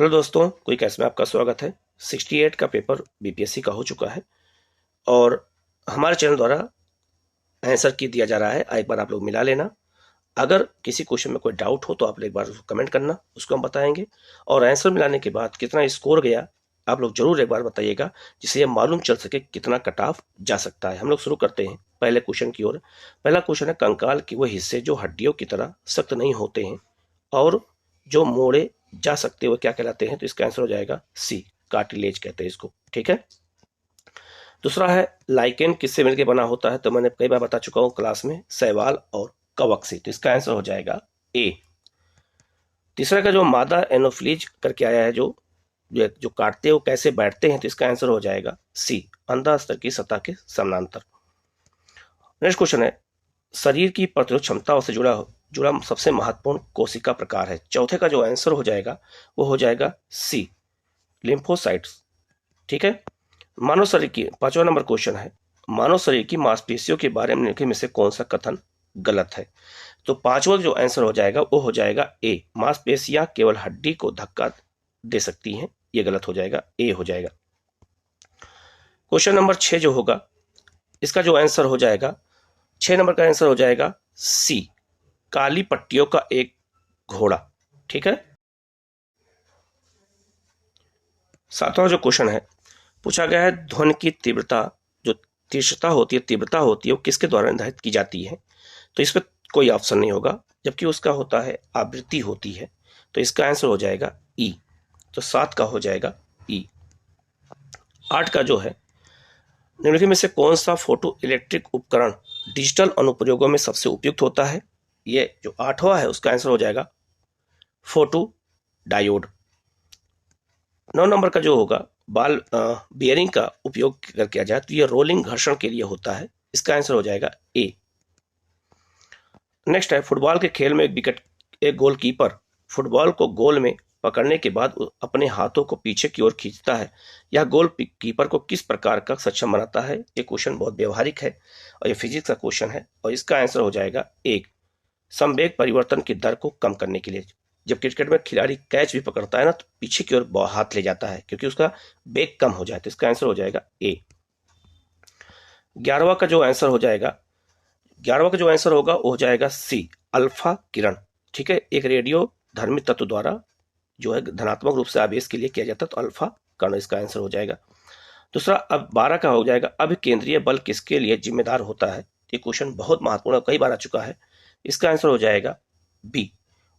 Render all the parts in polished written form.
Hello दोस्तों, कोई कैस में आपका स्वागत है। 68 का पेपर बीपीएससी का हो चुका है और हमारे चैनल द्वारा आंसर की दिया जा रहा है। एक बार आप लोग मिला लेना। अगर किसी क्वेश्चन में कोई डाउट हो तो आप लोग एक बार उसको कमेंट करना, उसको हम बताएंगे। और आंसर मिलाने के बाद कितना स्कोर गया आप लोग जरूर एक बार बताइएगा, जिससे ये मालूम चल सके कितना कट ऑफ जा सकता है। हम लोग शुरू करते हैं पहले क्वेश्चन की ओर। पहला क्वेश्चन है, कंकाल के वो हिस्से जो हड्डियों की तरह सख्त नहीं होते हैं और जो मोड़े जा सकते वो क्या कहलाते हैं? तो इसका आंसर हो जाएगा सी, कार्टिलेज कहते हैं इसको। ठीक है। दूसरा है, लाइकेन किससे मिलकर बना होता है? तो मैंने कई बार बता चुका हूं क्लास में, शैवाल और कवक से। तो इसका आंसर हो जाएगा ए। तीसरा का जो मादा एनोफ्लीज करके आया है, जो काटते हैं वो कैसे बैठते हैं? तो इसका आंसर हो जाएगा सी, अंधा स्तर की सतह के समानांतर। नेक्स्ट क्वेश्चन है, शरीर की प्रतिरोध क्षमताओं से जुड़ा सबसे महत्वपूर्ण कोशिका प्रकार है। चौथे का जो आंसर हो जाएगा वो हो जाएगा सी, लिम्फोसाइट्स। ठीक है। मानव शरीर की, पांचवा नंबर क्वेश्चन है, मानव शरीर की मांसपेशियों के बारे में निम्नलिखित में से कौन सा कथन गलत है? तो पांचवा जो आंसर हो जाएगा वो हो जाएगा ए, मांसपेशियां केवल हड्डी को धक्का दे सकती हैं। ये गलत हो जाएगा, ए हो जाएगा। क्वेश्चन नंबर 6 जो होगा, इसका जो आंसर हो जाएगा, 6 नंबर का आंसर हो जाएगा सी, काली पट्टियों का एक घोड़ा। ठीक है। सातवां जो क्वेश्चन है, पूछा गया है, ध्वनि की तीव्रता, जो तीव्रता होती है वो किसके द्वारा निर्धारित की जाती है? तो इसमें कोई ऑप्शन नहीं होगा, जबकि उसका होता है आवृत्ति होती है। तो इसका आंसर हो जाएगा ई। तो 7 का हो जाएगा ई। 8 का जो है, निम्नलिखित में से कौन सा फोटो इलेक्ट्रिक उपकरण डिजिटल अनुप्रयोगों में सबसे उपयुक्त होता है? ये जो 8वां है उसका आंसर हो जाएगा फोटो डायोड। 9 नंबर का जो होगा, बाल बियरिंग का उपयोग कर किया जाए तो यह रोलिंग घर्षण के लिए होता है। इसका आंसर हो जाएगा ए। नेक्स्ट है, फुटबॉल के खेल में एक गोलकीपर फुटबॉल को गोल में पकड़ने के बाद अपने हाथों को पीछे की ओर खींचता है। यह गोल कीपर को किस प्रकार का सक्षम बनाता है? ये क्वेश्चन बहुत व्यवहारिक है और ये फिजिक्स का क्वेश्चन है और इसका आंसर हो जाएगा एक, संवेग परिवर्तन की दर को कम करने के लिए। जब क्रिकेट में खिलाड़ी कैच भी पकड़ता है ना, तो पीछे की ओर हाथ ले जाता है क्योंकि उसका वेग कम हो जाए। तो इसका आंसर हो जाएगा ए। 11वां का जो आंसर होगा वो हो जाएगा सी, अल्फा किरण। ठीक है। एक रेडियो धर्मी तत्व द्वारा जो है धनात्मक रूप से आवेश के लिए किया जाता है, तो अल्फा कण इसका आंसर हो जाएगा। दूसरा, अब 12 का हो जाएगा, अब केंद्रीय बल किसके लिए जिम्मेदार होता है? ये क्वेश्चन बहुत महत्वपूर्ण, कई बार आ चुका है। इसका आंसर हो जाएगा बी,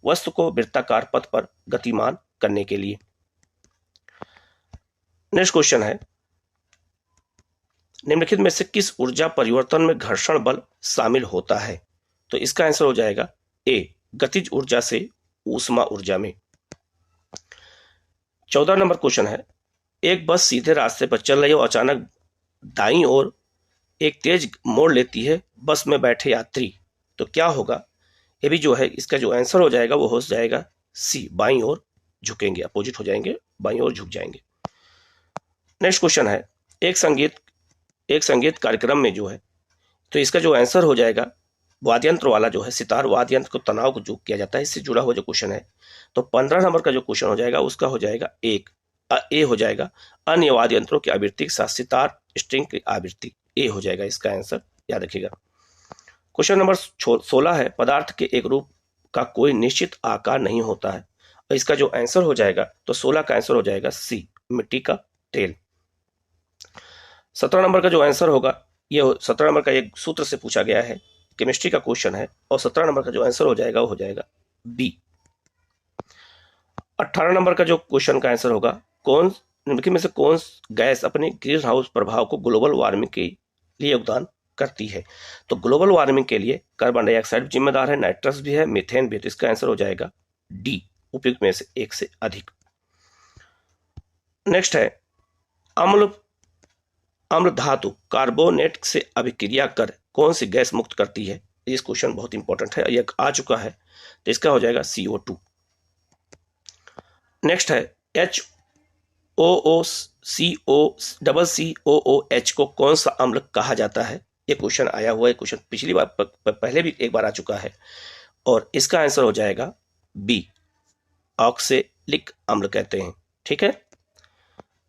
वस्तु को वृत्ताकार पथ पर गतिमान करने के लिए। नेक्स्ट क्वेश्चन है, निम्नलिखित में से किस ऊर्जा परिवर्तन में घर्षण बल शामिल होता है? तो इसका आंसर हो जाएगा ए, गतिज ऊर्जा से ऊष्मा ऊर्जा में। 14 नंबर क्वेश्चन है, एक बस सीधे रास्ते पर चल रही है और अचानक दाईं ओर एक तेज मोड़ लेती है। बस में बैठे यात्री, तो क्या होगा? ये भी जो है, इसका जो आंसर हो जाएगा वो हो जाएगा सी, बाईं ओर झुकेंगे, अपोजिट हो जाएंगे, बाईं ओर झुक जाएंगे। नेक्स्ट क्वेश्चन है, एक संगीत कार्यक्रम में जो है, तो इसका जो आंसर हो जाएगा, वाद्य यंत्र वाला जो है, सितार वाद्य यंत्र को तनाव को जो किया जाता है, इससे जुड़ा हुआ जो क्वेश्चन है। तो 15 नंबर का जो क्वेश्चन हो जाएगा उसका हो जाएगा एक, ए हो जाएगा, अन्य वाद्य यंत्रों की आवृत्ति के साथ सितार स्ट्रिंग की आवृत्ति। ए हो जाएगा इसका आंसर, याद रखिएगा। क्वेश्चन नंबर 16 है, पदार्थ के एक रूप का कोई निश्चित आकार नहीं होता है और इसका जो आंसर हो जाएगा, तो 16 का आंसर हो जाएगा सी, मिट्टी का तेल। 17 नंबर का जो आंसर होगा, ये 17 नंबर का एक सूत्र से पूछा गया है, केमिस्ट्री का क्वेश्चन है और 17 नंबर का जो आंसर हो जाएगा वो हो जाएगा बी। 18 नंबर का जो क्वेश्चन का आंसर होगा, निम्नलिखित में से कौन गैस अपने ग्रीन हाउस प्रभाव को ग्लोबल वार्मिंग के लिए योगदान करती है? तो ग्लोबल वार्मिंग के लिए कार्बन डाइऑक्साइड जिम्मेदार है, नाइट्रस भी है, मीथेन भी है। तो इसका आंसर हो जाएगा डी, उपयुक्त में से एक से अधिक। नेक्स्ट है, अम्ल धातु कार्बोनेट से अभिक्रिया कर कौन सी गैस मुक्त करती है? इस क्वेश्चन बहुत इंपॉर्टेंट है, यह आ चुका है, तो इसका हो जाएगा CO2। नेक्स्ट है, HOOCOOH को कौन सा अम्ल कहा जाता है? ये क्वेश्चन आया हुआ है, क्वेश्चन पिछली बार पहले भी एक बार आ चुका है और इसका आंसर हो जाएगा बी, लिक अम्ल कहते हैं। ठीक है,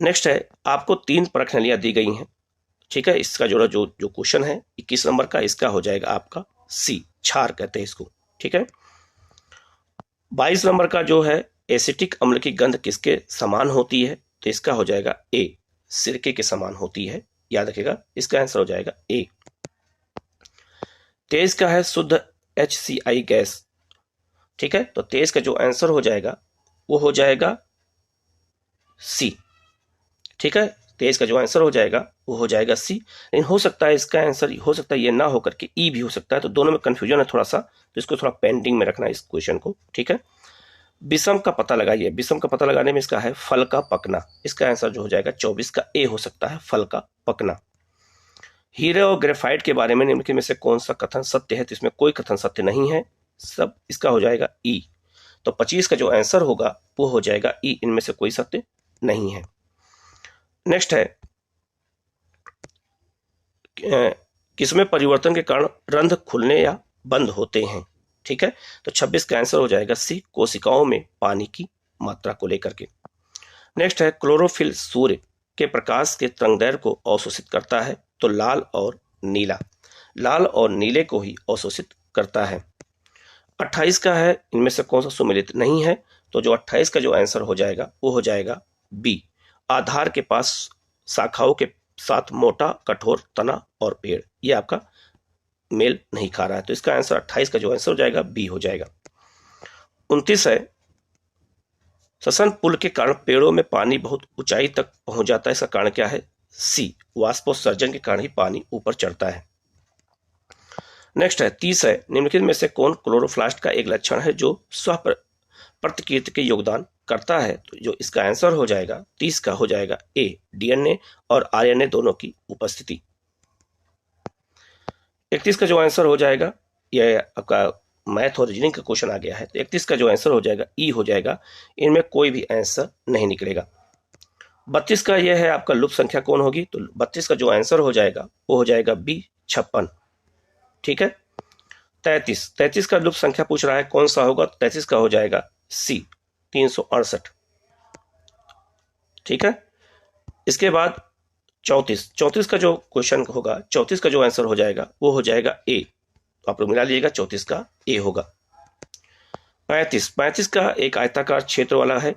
नेक्स्ट है, आपको 3 प्रश्नावलियां दी गई हैं। ठीक है, इसका जो जो क्वेश्चन है 21 नंबर का, इसका हो जाएगा आपका सी, क्षार कहते हैं इसको। ठीक है, 22 नंबर का जो है, एसिटिक अम्ल की गंध किसके समान होती है, तो इसका हो जाएगा ए, सिरके के समान होती है। याद रखिएगा, इसका आंसर हो जाएगा ए। 23 का है, शुद्ध HCI गैस। ठीक है, तो 23 का जो आंसर हो जाएगा वो हो जाएगा सी। ठीक है, 23 का जो आंसर हो जाएगा वो हो जाएगा सी। लेकिन हो सकता है इसका आंसर हो सकता है ये ना होकर के ई भी हो सकता है, तो दोनों में कंफ्यूजन है थोड़ा सा, तो इसको थोड़ा पेंडिंग में रखना है इस क्वेश्चन को। ठीक है, विषम का पता लगाइए। विषम का पता लगाने में इसका है फल का पकना। इसका आंसर जो हो जाएगा 24 का ए हो सकता है, फल का पकना। हीरे और ग्रेफाइट के बारे में निम्नलिखित में से कौन सा कथन सत्य है, तो इसमें कोई कथन सत्य नहीं है, सब इसका हो जाएगा ई। तो 25 का जो आंसर होगा वो हो जाएगा ई, इनमें से कोई सत्य नहीं है। नेक्स्ट है, किसमें परिवर्तन के कारण रंध्र खुलने या बंद होते हैं। ठीक है, तो 26 का आंसर हो जाएगा सी, कोशिकाओं में पानी की मात्रा को लेकर के। नेक्स्ट है, क्लोरोफिल सूर्य के प्रकाश के तरंगदैर्घ्य को अवशोषित करता है, तो लाल और नीला, लाल और नीले को ही अवशोषित करता है। 28 का है, इनमें से कौन सा सुमेलित नहीं है, तो जो 28 का जो आंसर हो जाएगा वो हो जाएगा बी, आधार के पास शाखाओं के साथ मोटा कठोर तना और पेड़, ये आपका मेल नहीं खा रहा है, तो इसका आंसर 28 का जो आंसर हो जाएगा बी हो जाएगा। 29 है, श्वसन पुल के कारण पेड़ों में पानी बहुत ऊंचाई तक पहुंच जाता है, इसका कारण क्या है, सी, वाष्पोत्सर्जन के कारण ही पानी ऊपर चढ़ता है। नेक्स्ट है, 30 है, निम्नलिखित में से कौन क्लोरोप्लास्ट का एक लक्षण है जो स्व प्रतिकृति के योगदान करता है, तो जो इसका आंसर हो जाएगा 30 का हो जाएगा ए, डीएनए और आरएनए दोनों की उपस्थिति। 31 का जो आंसर हो जाएगा, यह आपका मैथ और रीजनिंग का क्वेश्चन आ गया है, तो 31 का जो आंसर हो जाएगा ई हो जाएगा, इनमें कोई भी आंसर नहीं निकलेगा। 32 का यह है आपका लुप्त संख्या कौन होगी, तो 32 का जो आंसर हो जाएगा वो हो जाएगा बी, 56। ठीक है, 33 का लुप्त संख्या पूछ रहा है कौन सा होगा, 33 का हो जाएगा सी, 368। ठीक है, इसके बाद 34 का जो क्वेश्चन होगा, 34 का जो आंसर हो जाएगा वो हो जाएगा ए, तो आप लोग मिला लीजिएगा, 34 का ए होगा। 35 का एक आयताकार क्षेत्र वाला है,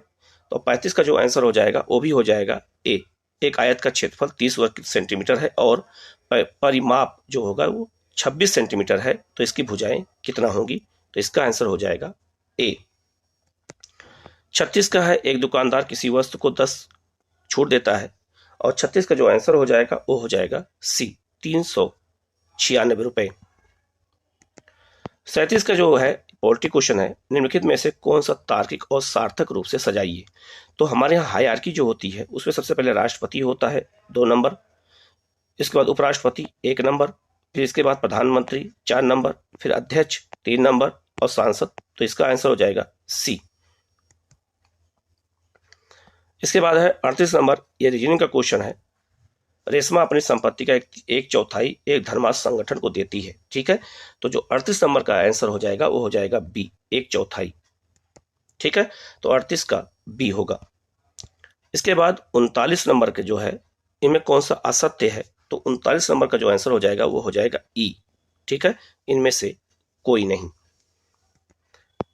तो 35 का जो आंसर हो जाएगा वो भी हो जाएगा ए, एक आयत का क्षेत्रफल 30 वर्ग सेंटीमीटर है और परिमाप जो होगा वो 26 सेंटीमीटर है, तो इसकी भुजाएं कितना होंगी, तो इसका आंसर हो जाएगा ए। 36 का है, एक दुकानदार किसी वस्तु को 10 छूट देता है, और 36 का जो आंसर हो जाएगा वो हो जाएगा सी, 396 रुपए। 37 का जो है पोल्ट्री क्वेश्चन है, निम्नलिखित में से कौन सा तार्किक और सार्थक रूप से सजाइए, तो हमारे यहाँ हायरार्की जो होती है उसमें सबसे पहले राष्ट्रपति होता है 2 नंबर, इसके बाद उपराष्ट्रपति 1 नंबर, फिर इसके बाद प्रधानमंत्री 4 नंबर, फिर अध्यक्ष 3 नंबर और सांसद, तो इसका आंसर हो जाएगा सी। इसके बाद है 38 नंबर, ये रीजनिंग का क्वेश्चन है, रेशमा अपनी संपत्ति का एक चौथाई एक धर्मार्थ संगठन को देती है। ठीक है, तो जो 38 नंबर का आंसर हो जाएगा वो हो जाएगा बी, 1/4। ठीक है, तो 38 का बी होगा। इसके बाद 39 नंबर के जो है, इनमें कौन सा असत्य है, तो 39 नंबर का जो आंसर हो जाएगा वो हो जाएगा ई। ठीक है, इनमें से कोई नहीं।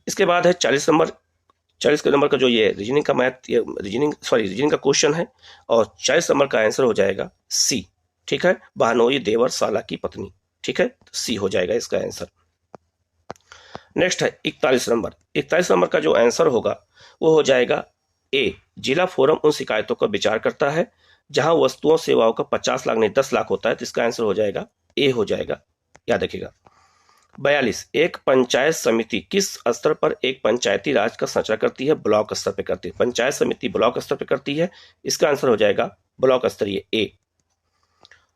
इसके बाद है 40 नंबर का जो ये रीजनिंग का रीजनिंग का क्वेश्चन है, और 40 नंबर का आंसर हो जाएगा सी। ठीक है, बहनोई देवर साला की पत्नी। ठीक है, तो सी हो जाएगा इसका आंसर। नेक्स्ट है 41 नंबर का जो आंसर होगा वो हो जाएगा ए, जिला फोरम उन शिकायतों का विचार करता है जहां वस्तुओं सेवाओं का 50 लाख नहीं 10 लाख होता है, तो इसका आंसर हो जाएगा ए हो जाएगा, याद रखिएगा। 42, एक पंचायत समिति किस स्तर पर एक पंचायती राज का संचालन करती है, ब्लॉक स्तर पर करती है, पंचायत समिति ब्लॉक स्तर पर करती है, इसका आंसर हो जाएगा ब्लॉक स्तरीय ए।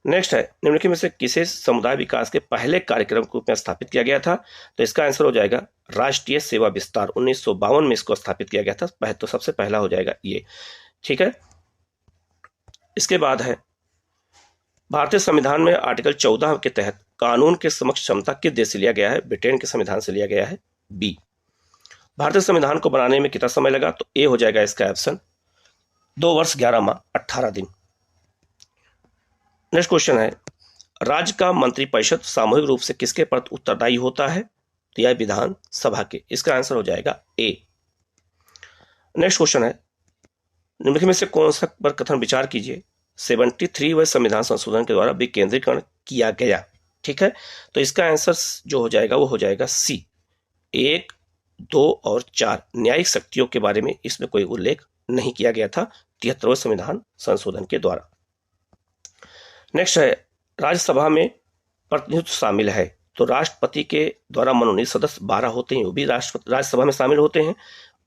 नेक्स्ट है, निम्नलिखित में से किसे समुदाय विकास के पहले कार्यक्रम के रूप में स्थापित किया गया था, तो इसका आंसर हो जाएगा राष्ट्रीय सेवा विस्तार, 1952 में इसको स्थापित किया गया था, तो सबसे पहला हो जाएगा ये। ठीक है, इसके बाद है भारतीय संविधान में आर्टिकल 14 के तहत कानून के समक्ष क्षमता किस देश से लिया गया है, ब्रिटेन के संविधान से लिया गया है, बी। भारतीय संविधान को बनाने में कितना समय लगा? तो ए हो जाएगा इसका ऑप्शन 2 वर्ष 11 माह 18 दिन। नेक्स्ट क्वेश्चन है, राज्य का मंत्रिपरिषद सामूहिक रूप से किसके प्रति उत्तरदायी होता है? तो यह विधान सभा के। इसका आंसर हो जाएगा ए। नेक्स्ट क्वेश्चन है, निम्नलिखित में से कौन सा पर कथन विचार कीजिए 73वें संविधान संशोधन के द्वारा विकेंद्रीकरण किया गया? ठीक है, तो इसका आंसर जो हो जाएगा वो हो जाएगा सी, 1, 2 और 4 न्यायिक शक्तियों के बारे में इसमें कोई उल्लेख नहीं किया गया था 73वें संविधान संशोधन के द्वारा। नेक्स्ट है, राज्यसभा में प्रतिनिधित्व शामिल है, तो राष्ट्रपति के द्वारा मनोनीत सदस्य 12 होते हैं, वो भी राज्यसभा में शामिल होते हैं,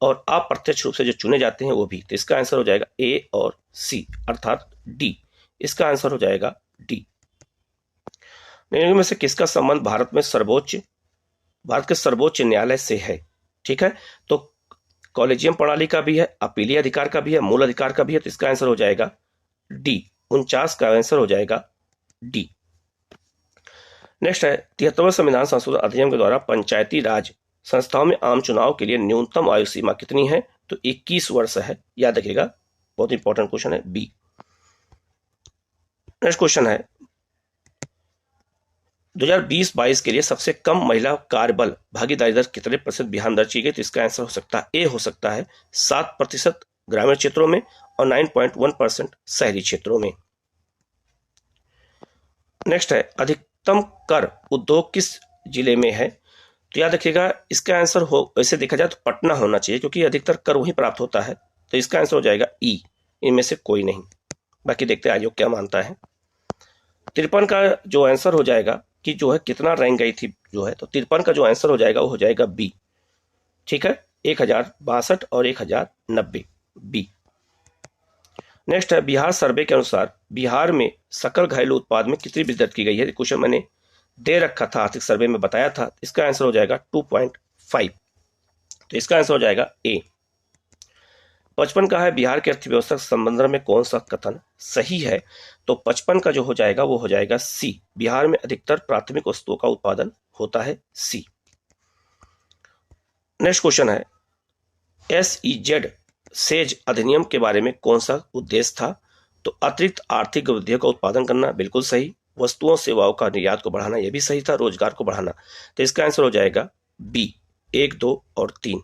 और अप्रत्यक्ष रूप से जो चुने जाते हैं वो भी। तो इसका आंसर हो जाएगा ए और सी अर्थात डी। इसका आंसर हो जाएगा डी। निम्न में से किसका संबंध भारत के सर्वोच्च न्यायालय से है? ठीक है, तो कॉलेजियम प्रणाली का भी है, अपीलीय अधिकार का भी है, मूल अधिकार का भी है। तो इसका आंसर हो जाएगा डी, 49 का आंसर हो जाएगा डी। नेक्स्ट है, 73वें संविधान संशोधन अधिनियम के द्वारा पंचायती राज संस्थाओं में आम चुनाव के लिए न्यूनतम आयु सीमा कितनी है? तो 21 वर्ष है, याद रखिएगा, बहुत इंपॉर्टेंट क्वेश्चन है, बी। नेक्स्ट क्वेश्चन है, 2020-22 के लिए सबसे कम महिला कार्यबल भागीदारी दर कितने प्रतिशत बिहार में दर्ज की गई? तो इसका आंसर हो सकता है ए हो सकता है 7% ग्रामीण क्षेत्रों में और 9.1% शहरी क्षेत्रों में। नेक्स्ट है, अधिकतम कर उद्योग किस जिले में है? तो याद रखिएगा, इसका आंसर हो वैसे देखा जाए तो पटना होना चाहिए, क्योंकि अधिकतर कर वहीं प्राप्त होता है। तो इसका आंसर हो जाएगा ई, इनमें से कोई नहीं। बाकी देखते हैं आयोग क्या मानता है। 53 का जो आंसर हो जाएगा कि जो है कितना रैंक गई थी जो है, तो 53 का जो आंसर हो जाएगा वो हो जाएगा बी। ठीक है, 1062 और 1090 बी। नेक्स्ट है, बिहार सर्वे के अनुसार बिहार में सकल घरेलू उत्पाद में कितनी वृद्धि दर्ज की गई है? क्वेश्चन मैंने दे रखा था, आर्थिक सर्वे में बताया था। इसका आंसर हो जाएगा 2.5। तो इसका आंसर हो जाएगा ए। 55 का है, बिहार की अर्थव्यवस्था के संबंध में कौन सा कथन सही है? तो 55 का जो हो जाएगा वो हो जाएगा सी, बिहार में अधिकतर प्राथमिक वस्तुओं का उत्पादन होता है, सी। नेक्स्ट क्वेश्चन है, SEZ सेज अधिनियम के बारे में कौन सा उद्देश्य था? तो अतिरिक्त आर्थिक गतिविधियों का उत्पादन करना, बिल्कुल सही। वस्तुओं सेवाओं का निर्यात को बढ़ाना, यह भी सही था। रोजगार को बढ़ाना, तो इसका आंसर हो जाएगा बी, 1, 2 और 3।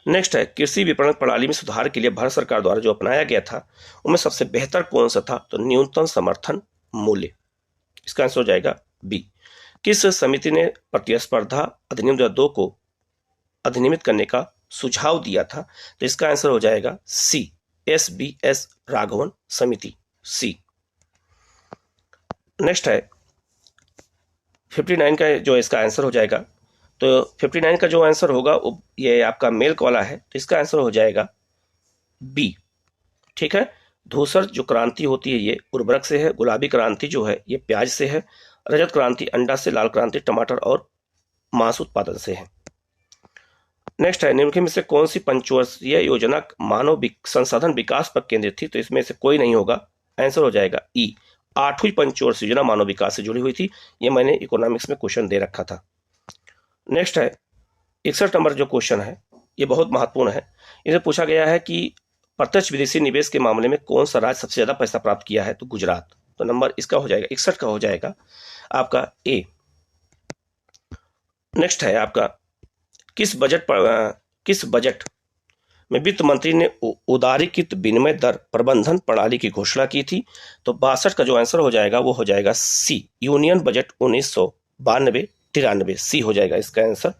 नेक्स्ट है, कृषि विपणन प्रणाली में सुधार के लिए भारत सरकार द्वारा जो अपनाया गया था उनमें सबसे बेहतर कौन सा था? तो न्यूनतम समर्थन मूल्य। इसका आंसर हो जाएगा बी। किस समिति ने प्रतिस्पर्धा अधिनियम 2002 को अधिनियमित करने का सुझाव दिया था? तो इसका आंसर हो जाएगा सी, SBS राघवन समिति, सी। नेक्स्ट है, 59 का जो इसका आंसर हो जाएगा, तो 59 का जो आंसर होगा ये आपका मेल्क वाला है, तो इसका आंसर हो जाएगा बी। ठीक है, धूसर जो क्रांति होती है ये उर्वरक से है, गुलाबी क्रांति जो है ये प्याज से है, रजत क्रांति अंडा से, लाल क्रांति टमाटर और मांस उत्पादन से है। नेक्स्ट है, निम्नलिखित में से कौन सी पंचवर्षीय योजना मानव संसाधन विकास पर केंद्रित थी? तो इसमें से कोई नहीं होगा, आंसर हो जाएगा ई, 8वीं पंचवर्षीय योजना मानव विकास से जुड़ी हुई थी। ये मैंने इकोनॉमिक्स में क्वेश्चन दे रखा था। नेक्स्ट है, 61 नंबर जो क्वेश्चन है ये बहुत महत्वपूर्ण है। इसे पूछा गया है कि प्रत्यक्ष विदेशी निवेश के मामले में कौन सा राज्य सबसे ज्यादा पैसा प्राप्त किया है? तो गुजरात। तो नंबर इसका हो जाएगा 61 का हो जाएगा आपका ए। नेक्स्ट है आपका, किस बजट में वित्त मंत्री ने उदारीकृत विनिमय दर प्रबंधन प्रणाली की घोषणा की थी? तो 62 का जो आंसर हो जाएगा वो हो जाएगा सी, यूनियन बजट 1992-93, सी हो जाएगा इसका आंसर।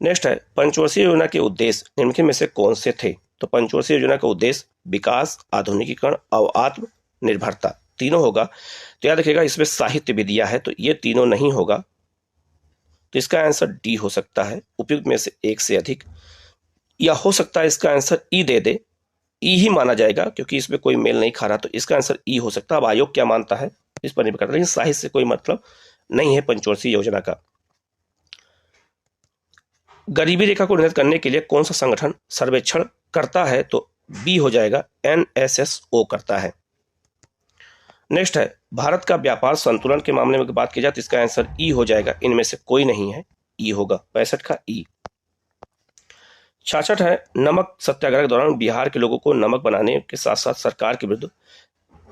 नेक्स्ट है, पंचवर्षीय योजना के उद्देश्य निम्नलिखित में से कौन से थे? तो पंचवर्षीय योजना का उद्देश्य विकास, आधुनिकीकरण और आत्मनिर्भरता, तीनों होगा। तो याद रखिएगा, इसमें साहित्य भी दिया है, तो ये तीनों नहीं होगा। तो इसका आंसर डी हो सकता है, उपयुक्त में से एक से अधिक, या हो सकता है इसका आंसर ई दे दे, ई ही माना जाएगा क्योंकि इसमें कोई मेल नहीं खा रहा। तो इसका आंसर ई हो सकता है। अब आयोग क्या मानता है इस पर निर्भर करता है, लेकिन साहित्य से कोई मतलब नहीं है पंचवर्षीय योजना का। गरीबी रेखा को निर्धारित करने के लिए कौन सा संगठन सर्वेक्षण करता है? तो बी हो जाएगा, NSSO करता है। नेक्स्ट है, भारत का व्यापार संतुलन के मामले में बात की जाए तो इसका आंसर ई हो जाएगा, इनमें से कोई नहीं है, ई होगा, 65 का ई। 66 है, नमक सत्याग्रह के दौरान बिहार के लोगों को नमक बनाने के साथ साथ सरकार के विरुद्ध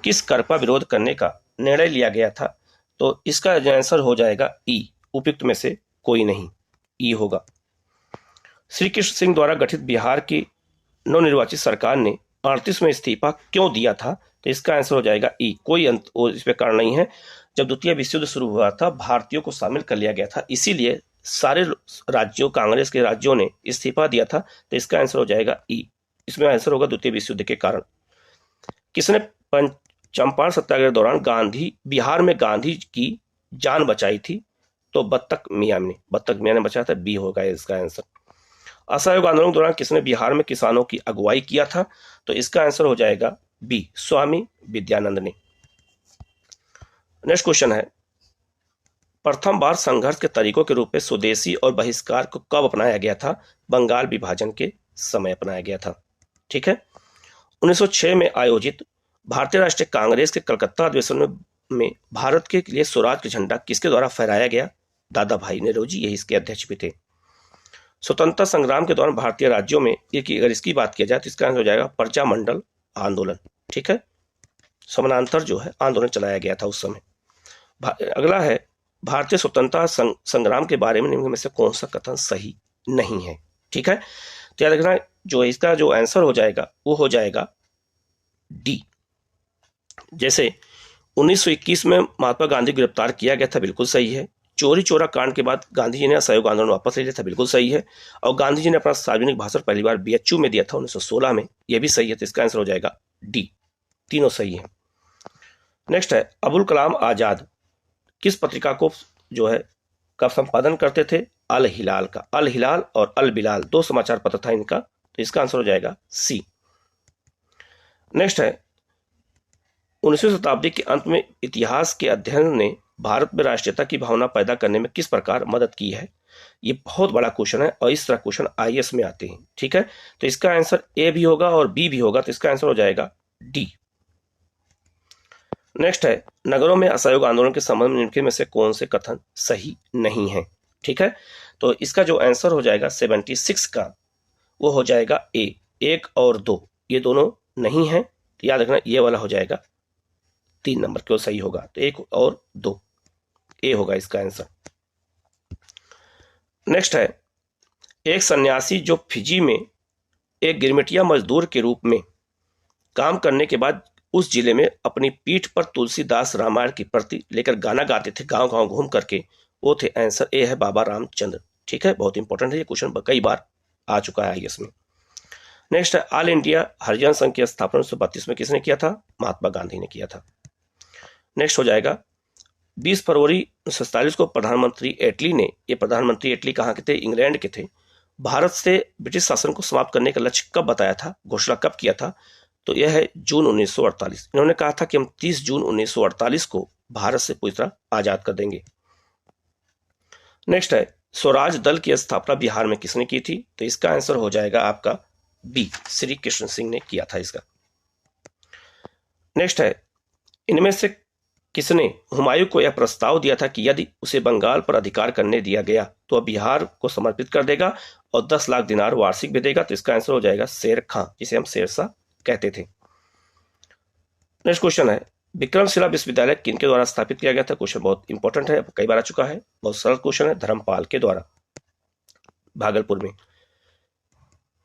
किस कर का विरोध करने का निर्णय लिया गया था? तो इसका आंसर हो जाएगा ई, उपयुक्त में से कोई नहीं, ई होगा। श्री कृष्ण सिंह द्वारा गठित बिहार की नवनिर्वाचित सरकार ने 38 में इस्तीफा क्यों दिया था? तो इसका आंसर हो जाएगा ई, कोई इसमें कारण नहीं है। जब द्वितीय विश्व युद्ध शुरू हुआ था, भारतीयों को शामिल कर लिया गया था, इसीलिए सारे राज्यों, कांग्रेस के राज्यों ने इस्तीफा दिया था। तो इसका आंसर हो जाएगा ई, इसमें आंसर होगा द्वितीय विश्व युद्ध के कारण। किसने चंपारण सत्याग्रह के दौरान बिहार में गांधी की जान बचाई थी? तो बत्तख मियां ने बचाया था, बी होगा इसका आंसर। असहयोग आंदोलन के दौरान किसने बिहार में किसानों की अगुवाई किया था? तो इसका आंसर हो जाएगा बी, स्वामी विद्यानंद ने। नेक्स्ट क्वेश्चन है, प्रथम बार संघर्ष के तरीकों के रूप में स्वदेशी और बहिष्कार को कब अपनाया गया था? बंगाल विभाजन के समय अपनाया गया था। ठीक है। 1906 में आयोजित भारतीय राष्ट्रीय कांग्रेस के कलकत्ता अधिवेशन में भारत के लिए स्वराज का झंडा किसके द्वारा फहराया गया? दादा भाई नेहरू, यही इसके अध्यक्ष भी थे। स्वतंत्रता संग्राम के दौरान भारतीय राज्यों में अगर इसकी बात किया जाए तो इसका आंसर हो जाएगा प्रजामंडल आंदोलन। ठीक है, समानांतर जो है आंदोलन चलाया गया था उस समय। अगला है, भारतीय स्वतंत्रता संग्राम के बारे में निम्न में से कौन सा कथन सही नहीं है? ठीक है, तो याद रखना जो इसका जो आंसर हो जाएगा वो हो जाएगा डी। जैसे 1921 में महात्मा गांधी गिरफ्तार किया गया था, बिल्कुल सही है। चोरी चोरा कांड के बाद गांधी जी ने असहयोग आंदोलन वापस ले लिया था, बिल्कुल सही है। और गांधी जी ने अपना सार्वजनिक भाषण पहली बार बीएचयू में दिया था 1916 में, यह भी सही है। तो इसका आंसर हो जाएगा डी, तीनों सही है। नेक्स्ट है, अबुल कलाम आजाद किस पत्रिका को जो है का संपादन करते थे? अल हिलाल का। अल हिलाल और अल बिलाल दो समाचार पत्र था इनका, तो इसका आंसर हो जाएगा सी। नेक्स्ट है, 19वीं शताब्दी के अंत में इतिहास के अध्ययन ने भारत में राष्ट्रीयता की भावना पैदा करने में किस प्रकार मदद की है? ये बहुत बड़ा क्वेश्चन है और इस तरह क्वेश्चन आईएएस में आते हैं। ठीक है, तो इसका आंसर ए भी होगा और बी भी होगा, तो इसका आंसर हो जाएगा डी। नेक्स्ट है, नगरों में असहयोग आंदोलन के संबंध में निम्नलिखित में से कौन से कथन सही नहीं है? ठीक है, तो इसका जो आंसर हो जाएगा 76 का वो हो जाएगा ए, 1 और 2 ये दोनों नहीं है। तो याद रखना ये वाला हो जाएगा 3 नंबर क्यों सही होगा, तो 1 और 2 ए होगा इसका आंसर। नेक्स्ट है, एक सन्यासी जो फिजी में एक गिरमिटिया मजदूर के रूप में काम करने के बाद उस जिले में अपनी पीठ पर तुलसीदास रामायण की प्रति लेकर गाना गाते थे गांव गांव घूम करके, वो थे, आंसर ए है बाबा रामचंद्र। ठीक है, बहुत इंपॉर्टेंट है, ये क्वेश्चन कई बार आ चुका है आईएएस में। नेक्स्ट है, ऑल इंडिया हरिजन संघ की स्थापना 1932 में किसने किया था? महात्मा गांधी ने किया था। नेक्स्ट हो जाएगा, 20 फरवरी 1947 को प्रधानमंत्री एटली ने, ये प्रधानमंत्री एटली कहाँ के थे? इंग्लैंड के थे, भारत से ब्रिटिश शासन को समाप्त करने का लक्ष्य कब बताया था, घोषणा कब किया था? तो यह है जून 1948। इन्होंने कहा था कि हम 30 जून 1948 को भारत से पूरी तरह आजाद कर देंगे। नेक्स्ट है, स्वराज दल की स्थापना बिहार में किसने की थी? तो इसका आंसर हो जाएगा आपका बी, श्री कृष्ण सिंह ने किया था इसका। नेक्स्ट है, इनमें से किसने हुमायूं को यह प्रस्ताव दिया था कि यदि उसे बंगाल पर अधिकार करने दिया गया तो वह बिहार को समर्पित कर देगा और 10 लाख दिनार वार्षिक भी देगा? तो इसका आंसर हो जाएगा शेर खां, जिसे हम शेरशाह कहते थे। नेक्स्ट क्वेश्चन है, विक्रमशिला विश्वविद्यालय किनके द्वारा स्थापित किया गया था? क्वेश्चन बहुत इंपॉर्टेंट है, कई बार आ चुका है, बहुत सरल क्वेश्चन है, धर्मपाल के द्वारा, भागलपुर में।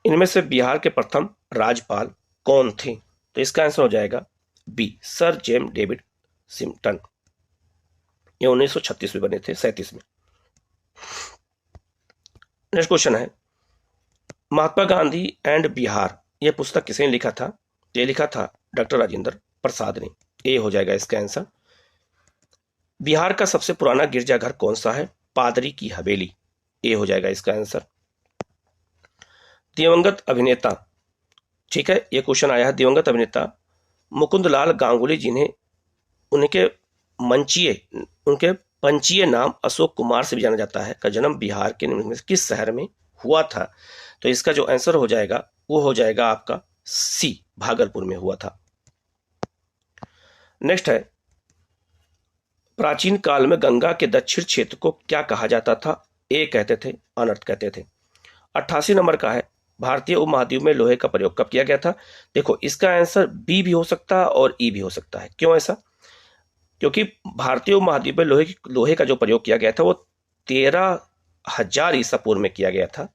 इनमें से बिहार के प्रथम राज्यपाल कौन थे? तो इसका आंसर हो जाएगा बी, सर जेम्स डेविड सिम्पटन। ये 1936 में बने थे, 37 में। नेक्स्ट क्वेश्चन है, महात्मा गांधी एंड बिहार यह पुस्तक किसने लिखा था? ये लिखा था डॉक्टर राजेंद्र प्रसाद ने, ए हो जाएगा इसका आंसर। बिहार का सबसे पुराना गिरजाघर कौन सा है? पादरी की हवेली, ए हो जाएगा इसका आंसर। दिवंगत अभिनेता, ठीक है, यह क्वेश्चन आया है, दिवंगत अभिनेता मुकुंदलाल गांगुली जिन्हें उनके पंचीय नाम अशोक कुमार से भी जाना जाता है, का जन्म बिहार के निम्न में किस शहर में हुआ था? तो इसका जो आंसर हो जाएगा वो हो जाएगा आपका सी, भागलपुर में हुआ था। नेक्स्ट है, प्राचीन काल में गंगा के दक्षिण क्षेत्र को क्या कहा जाता था? ए कहते थे, अनर्थ कहते थे। 88 नंबर का है, भारतीय उपमहाद्वीप में लोहे का प्रयोग कब किया गया था? देखो इसका आंसर बी भी हो सकता है और ई भी हो सकता है। क्यों ऐसा? क्योंकि भारतीय उपमहाद्वीप में लोहे का जो प्रयोग किया गया था वो 13,000 ईसा पूर्व में किया गया था।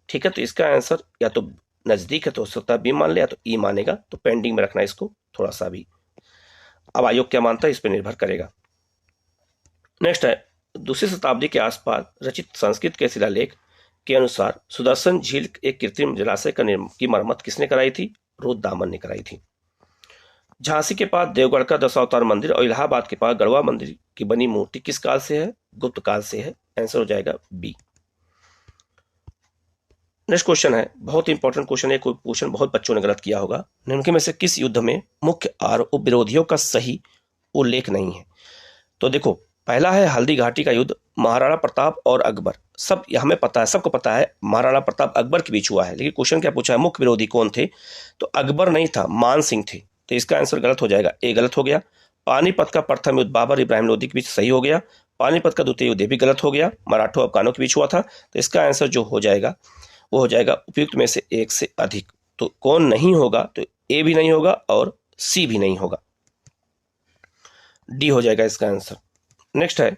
ठीक है, तो इसका आंसर या तो नजदीक है तो हो सकता है बी मान ले, या तो ई मानेगा, तो पेंडिंग में रखना इसको थोड़ा सा भी। अब आयोग क्या मानता है इस पर निर्भर करेगा। नेक्स्ट है, दूसरी शताब्दी के आसपास रचित संस्कृत के शिलालेख के अनुसार सुदर्शन झील एक कृत्रिम जलाशय की मरम्मत किसने कराई थी? रुद्रदामन ने कराई थी। झांसी के पास देवगढ़ का दशावतार मंदिर और इलाहाबाद के पास गढ़वा मंदिर की बनी मूर्ति किस काल से है? गुप्त काल से है। आंसर हो जाएगा बी। नेक्स्ट क्वेश्चन है, बहुत इंपॉर्टेंट क्वेश्चन है, कोई क्वेश्चन बहुत बच्चों ने गलत किया होगा। निम्नलिखित में से किस युद्ध में मुख्य आरोप विरोधियों का सही उल्लेख नहीं है? तो देखो, पहला है हल्दी घाटी का युद्ध, महाराणा प्रताप और अकबर। सब हमें पता है, सबको पता है महाराणा प्रताप अकबर के बीच हुआ है, लेकिन क्वेश्चन क्या पूछा है, मुख्य विरोधी कौन थे? तो अकबर नहीं था, मान सिंह थे। तो इसका आंसर गलत हो जाएगा, ए गलत हो गया। पानीपत का प्रथम युद्ध बाबर इब्राहिम लोदी के बीच सही हो गया। पानीपत का द्वितीय युद्ध भी गलत हो गया, मराठों अफगानों के बीच हुआ था। तो इसका आंसर जो हो जाएगा वो हो जाएगा उपयुक्त में से एक से अधिक। तो कौन नहीं होगा? तो ए भी नहीं होगा और सी भी नहीं होगा, डी हो जाएगा इसका आंसर। नेक्स्ट है,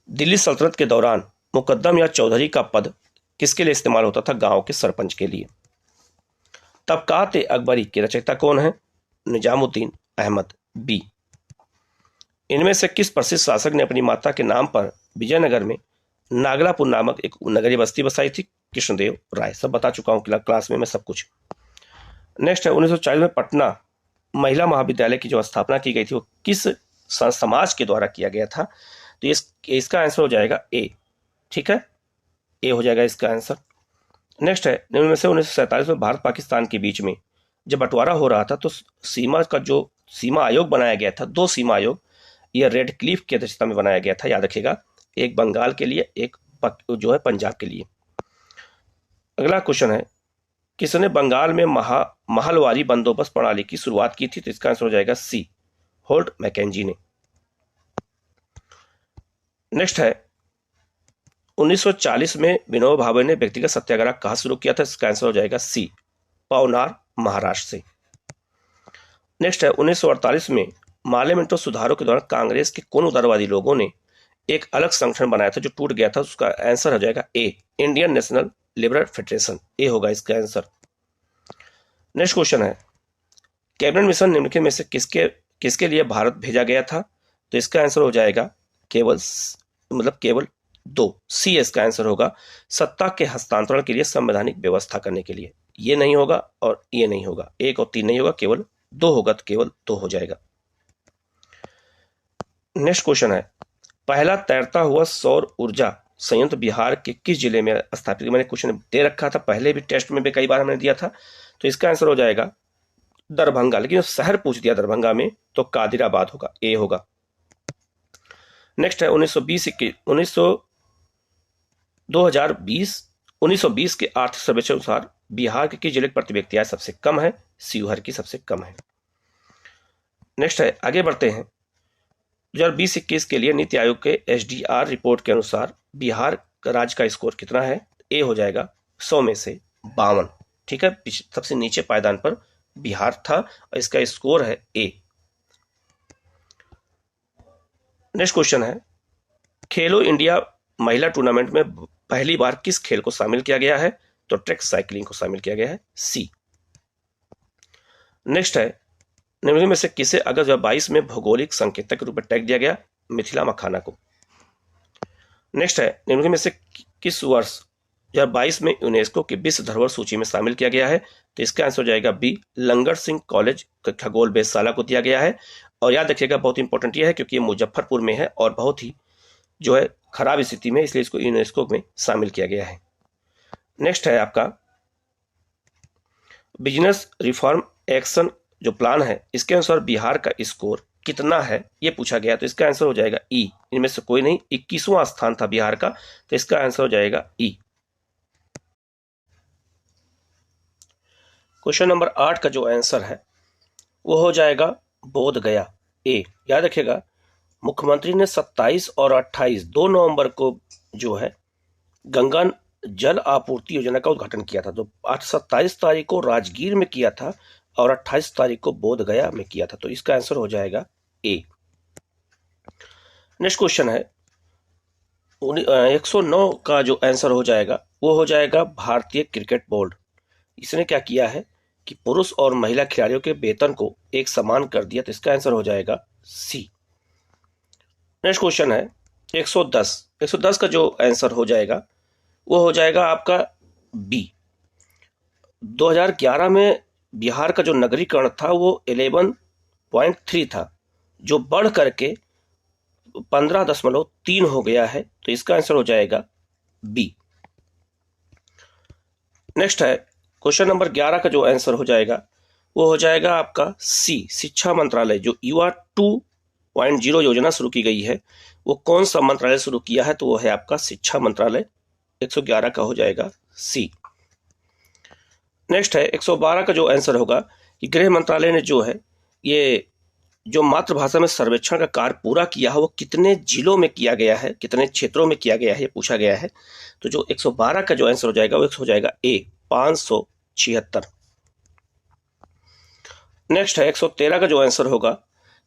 दिल्ली सल्तनत के दौरान मुकद्दम या चौधरी का पद किसके लिए इस्तेमाल होता था? गांव के सरपंच के लिए। तबकात अकबरी के रचयिता कौन है? निजामुद्दीन अहमद, बी। इनमें से किस प्रसिद्ध शासक ने अपनी माता के नाम पर विजयनगर में नागलापुर नामक एक नगरीय बस्ती बसाई थी? कृष्णदेव राय। सब बता चुका हूं क्लास में मैं सब कुछ। नेक्स्ट है, 1940 में पटना महिला महाविद्यालय की जो स्थापना की गई थी वो किस समाज के द्वारा किया गया था? तो इसका आंसर हो जाएगा ए। ठीक है, ए हो जाएगा इसका आंसर। नेक्स्ट है, निम्न में से 1947 में भारत पाकिस्तान के बीच में जब बंटवारा हो रहा था तो सीमा का जो सीमा आयोग बनाया गया था, दो सीमा आयोग, यह रेड क्लिफ की अध्यक्षता में बनाया गया था, याद रखिएगा। एक बंगाल के लिए, एक जो है पंजाब के लिए। अगला क्वेश्चन है, किसने बंगाल में महलवारी बंदोबस्त प्रणाली की शुरुआत की थी? तो इसका आंसर हो जाएगा सी, होल्ट मैकेंजी ने। नेक्स्ट है, 1940 में विनोबा भावे ने व्यक्तिगत सत्याग्रह कहां शुरू किया था? इसका आंसर हो जाएगा सी, पवनार महाराष्ट्र से। नेक्स्ट है, 1948 में मालेमिंटो सुधारों के दौरान कांग्रेस के कौन उदारवादी लोगों ने एक अलग संगठन बनाया था जो टूट गया था? उसका आंसर हो जाएगा ए, इंडियन नेशनल लिबरल फेडरेशन, ए होगा इसका आंसर। नेक्स्ट क्वेश्चन है, कैबिनेट मिशन निम्नलिखित में से किसके लिए भारत भेजा गया था? तो इसका आंसर हो जाएगा केवल दो, सी इसका आंसर होगा, सत्ता के हस्तांतरण के लिए संवैधानिक व्यवस्था करने के लिए। ये नहीं होगा और ये नहीं होगा, एक और तीन नहीं होगा, केवल दो होगा, तो केवल दो हो जाएगा। नेक्स्ट क्वेश्चन है, पहला तैरता हुआ सौर ऊर्जा संयंत्र बिहार के किस जिले में स्थापित? मैंने क्वेश्चन दे रखा था पहले भी, टेस्ट में भी कई बार हमने दिया था। तो इसका आंसर हो जाएगा दरभंगा, लेकिन शहर पूछ दिया दरभंगा में, तो कादिराबाद होगा, ए होगा। नेक्स्ट है, 1920 के आर्थिक सर्वेक्षण अनुसार बिहार के किस जिले की प्रति व्यक्ति आय सबसे कम है? शिवहर की सबसे कम है। नेक्स्ट है, आगे बढ़ते हैं, 2020-21 के लिए नीति आयोग के एसडीआर रिपोर्ट के अनुसार बिहार का राज्य का स्कोर कितना है? ए हो जाएगा 100 में से 52। ठीक है, सबसे नीचे पायदान पर बिहार था और इसका स्कोर है ए। नेक्स्ट क्वेश्चन है, खेलो इंडिया महिला टूर्नामेंट में पहली बार किस खेल को शामिल किया गया है? तो ट्रैक साइकिलिंग को शामिल किया गया है, सी। नेक्स्ट है, निम्नलिखित में से किसे अगस्त 2022 में भौगोलिक संकेतक के रूप में टैग दिया गया? मिथिला मखाना को। नेक्स्ट है, निम्नलिखित में से किस वर्ष 2022 में यूनेस्को की विश्व धरोहर सूची में शामिल किया गया है? तो इसका आंसर हो जाएगा बी, लंगर सिंह कॉलेज खगोल वेधशाला को दिया गया है। और याद रखिएगा, बहुत इंपॉर्टेंट यह है क्योंकि ये मुजफ्फरपुर में है और बहुत ही जो है खराब स्थिति में, इसलिए इसको यूनेस्को में शामिल किया गया है। नेक्स्ट है आपका बिजनेस रिफॉर्म एक्शन जो प्लान है, इसके अनुसार बिहार का स्कोर कितना है ये पूछा गया। तो इसका आंसर हो जाएगा ई, इनमें से कोई नहीं, 21वां स्थान था बिहार का, तो इसका आंसर हो जाएगा ई। क्वेश्चन नंबर 8 का जो आंसर है वो हो जाएगा बोध गया, ए। याद रखिएगा, मुख्यमंत्री ने 27 और 28 2 नवंबर को जो है गंगा जल आपूर्ति योजना का उद्घाटन किया था? तो 27 तारीख को राजगीर में किया था और 28 तारीख को बोधगया में किया था। तो इसका आंसर हो जाएगा ए। नेक्स्ट क्वेश्चन है 109 का जो आंसर हो जाएगा वो हो जाएगा भारतीय क्रिकेट बोर्ड। इसने क्या किया है कि पुरुष और महिला खिलाड़ियों के वेतन को एक समान कर दिया। तो इसका आंसर हो जाएगा सी। नेक्स्ट क्वेश्चन है 110 का जो आंसर हो जाएगा वो हो जाएगा आपका बी। 2011 में बिहार का जो नगरीकरण था वो 11.3 था, जो बढ़ करके 15.3 हो गया है। तो इसका आंसर हो जाएगा बी। नेक्स्ट है क्वेश्चन नंबर 11 का जो आंसर हो जाएगा वो हो जाएगा आपका सी। शिक्षा मंत्रालय जो युवा 2.0 योजना शुरू की गई है वो कौन सा मंत्रालय शुरू किया है? तो वो है आपका शिक्षा मंत्रालय। 111 का हो जाएगा सी। नेक्स्ट है 112 का जो आंसर होगा कि गृह मंत्रालय ने जो है ये जो मातृभाषा में सर्वेक्षण का कार्य पूरा किया है वो कितने जिलों में किया गया है, कितने क्षेत्रों में किया गया है, ये पूछा गया है। तो जो 112 का जो आंसर हो जाएगा वो हो जाएगा ए 576। नेक्स्ट है 113 का जो आंसर होगा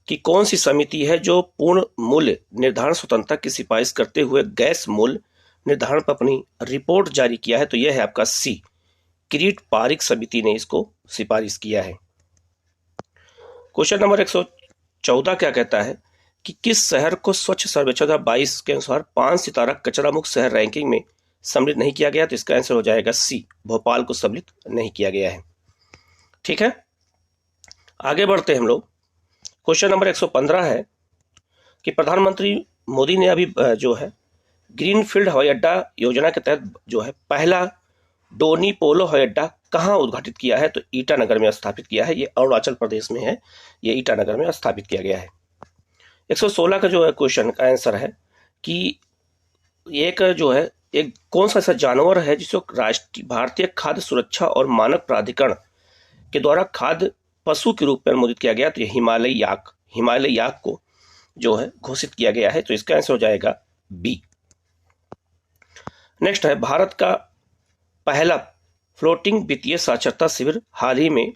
कि कौन सी समिति है जो पूर्ण मूल्य निर्धारण स्वतंत्रता की सिफारिश करते हुए गैस मूल्य निर्धारण पर अपनी रिपोर्ट जारी किया है? तो यह है आपका सी। किरीट पारिक समिति ने इसको सिफारिश किया है। क्वेश्चन नंबर 114 क्या कहता है कि किस शहर को स्वच्छ सर्वेक्षण 2022 के अनुसार 5 सितारा कचरा मुक्त शहर रैंकिंग में सम्मिलित नहीं किया गया? तो इसका आंसर हो जाएगा सी। भोपाल को सम्मिलित नहीं किया गया है। ठीक है, आगे बढ़ते हैं हम लोग। क्वेश्चन नंबर 115 है कि प्रधानमंत्री मोदी ने अभी जो है ग्रीनफील्ड हवाई अड्डा योजना के तहत जो है पहला डोनी पोलो हवाई अड्डा कहाँ उद्घाटित किया है? तो ईटानगर में स्थापित किया है। ये अरुणाचल प्रदेश में है, ये ईटानगर में स्थापित किया गया है। 116 का जो है क्वेश्चन का आंसर है कि एक जो है एक कौन सा ऐसा जानवर है जिसको राष्ट्रीय भारतीय खाद्य सुरक्षा और मानक प्राधिकरण के द्वारा खाद्य पशु के रूप में अनुमोदित किया गया? तो ये हिमालय याक को जो है घोषित किया गया है। तो इसका आंसर हो जाएगा बी। नेक्स्ट है भारत का पहला फ्लोटिंग वित्तीय साक्षरता शिविर हाल ही में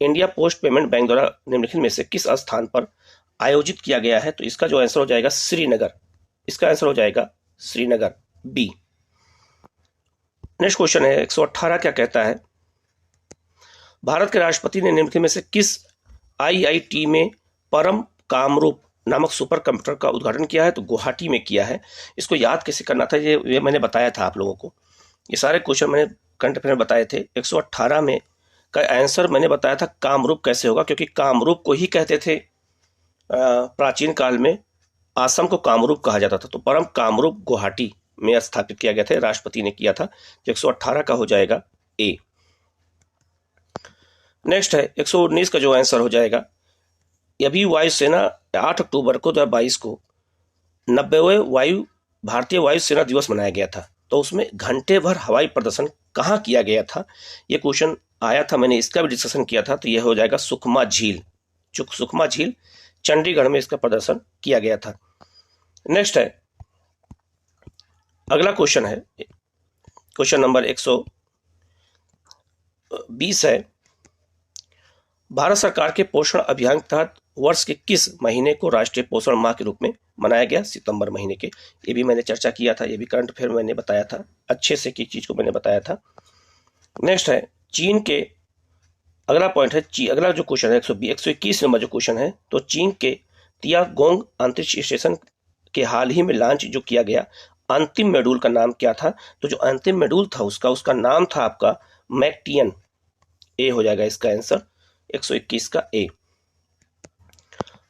इंडिया पोस्ट पेमेंट बैंक द्वारा निम्नलिखित में से किस स्थान पर आयोजित किया गया है? तो इसका जो आंसर हो जाएगा श्रीनगर। इसका आंसर हो जाएगा श्रीनगर, बी। नेक्स्ट क्वेश्चन है 118 क्या कहता है? भारत के राष्ट्रपति ने निम्नलिखित में से किस आईआईटी में परम कामरूप नामक सुपर कंप्यूटर का उद्घाटन किया है? तो गुवाहाटी में किया है। इसको याद कैसे करना था ये मैंने बताया था आप लोगों को। ये सारे क्वेश्चन मैंने करंट अफेयर में बताए थे। 118 में का आंसर मैंने बताया था कामरूप कैसे होगा, क्योंकि कामरूप को ही कहते थे प्राचीन काल में, असम को कामरूप कहा जाता था। तो परम कामरूप गुवाहाटी में स्थापित किया गया था, राष्ट्रपति ने किया था। 118 का हो जाएगा ए। नेक्स्ट है 119 का जो आंसर हो जाएगा, अभी वायुसेना 8 अक्टूबर को 2022 को 90वें भारतीय वायुसेना दिवस मनाया गया था। तो उसमें घंटे भर हवाई प्रदर्शन कहाँ किया गया था? ये क्वेश्चन आया था, मैंने इसका भी डिस्कशन किया था। तो यह हो जाएगा सुकमा झील। सुकमा झील चंडीगढ़ में इसका प्रदर्शन किया गया था। नेक्स्ट है अगला क्वेश्चन है क्वेश्चन नंबर 120 है, भारत सरकार के पोषण अभियान के तहत वर्ष के किस महीने को राष्ट्रीय पोषण माह के रूप में मनाया गया? सितंबर महीने के। ये भी मैंने चर्चा किया था, ये भी करंट अफेयर मैंने बताया था, अच्छे से की चीज को मैंने बताया था। नेक्स्ट है चीन के अगला पॉइंट है अगला जो क्वेश्चन है 121 नंबर जो क्वेश्चन है, तो चीन के तियागोंग अंतरिक्ष स्टेशन के हाल ही में लॉन्च जो किया गया अंतिम मॉड्यूल का नाम क्या था? तो जो अंतिम मॉड्यूल था उसका नाम था आपका मैकटियन। ए हो जाएगा इसका आंसर 121 का ए।